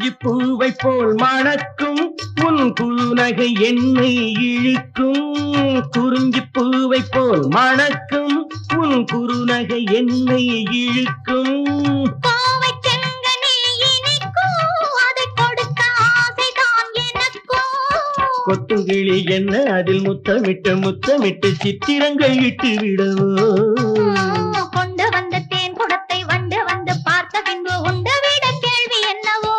குறிஞ்சி பூவை போல் மணக்கும் உன் குறுநகை என்னை இழுக்கும். குறிஞ்சி பூவை போல் மணக்கும் உன் குறுநகை என்னை இழுக்கும். கோவை செங்கனி இனிக்கும் அதை கொடுக்க ஆசைதான் எனக்கும். கொத்துங்கிளி என்ன அதில் முத்தமிட்டு முத்தமிட்டு சித்திரங்கள் இட்டு விடவோ. கொண்டு வந்த தேன் குடத்தை வண்டு வந்து பார்த்த பின்பு உண்டு விட கேள்வி என்னவோ.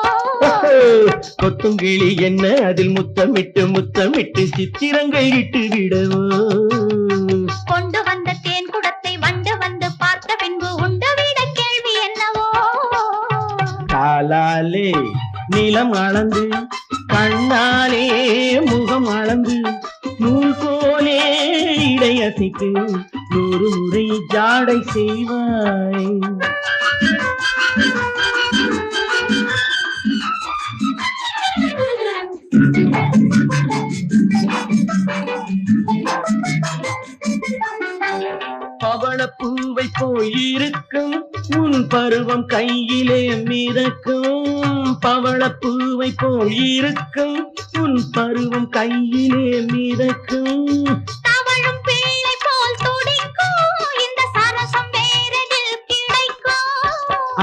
கொத்துங்கிளி என்ன அதில் முத்தமிட்டு முத்தமிட்டு சித்திரங்கள் இட்டு விடவோ. கொண்டு வந்த தேன் குடத்தை வண்டு வந்து பார்த்த பின்பு உண்டு விட கேள்வி என்னவோ. காலாலே நிலம் அளந்து கண்ணாலே முகம் அளந்து நூல் போலே இடையசைக்கு 100 முறை ஜாடை செய்வாய். பவளப்பூவை போயிருக்கும் உன் பருவம் கையிலே மிதக்கும். பவளப்பூவை போயிருக்கும் உன் பருவம் கையிலே மிதக்கும். தவழும் பிள்ளை போல் துடிக்கும் இந்த சரசம் வேறெதில் கிடைக்கும்.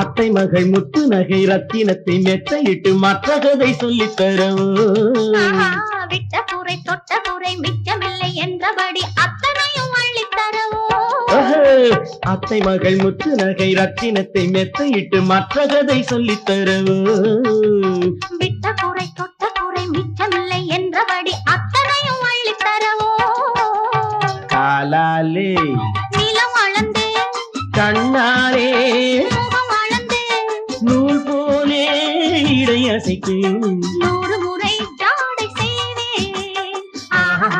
அத்தை மகள் முத்து நகை ரத்தினத்தை மெத்தையிட்டு மற்ற கதை சொல்லித் தரவோ. விட்ட குறை தொட்ட குறை மிச்சமில்லை என்றபடி அத்தனையும் அள்ளித் தரவோ. அத்தை மகள் முத்து நகை ரத்தினத்தை மெத்தையிட்டு மற்ற கதை சொல்லித் தரவோ. விட்ட குறை தொட்ட குறை மிச்சமில்லை என்றபடி அத்தனையும் அள்ளித் தரவோ. காலாலே நிலம் அளந்து கண்ணாலே முகம் அளந்து நூல் போலே இடையசைக்கு 100 முறை ஜாடை செய்வேன். ஆஹா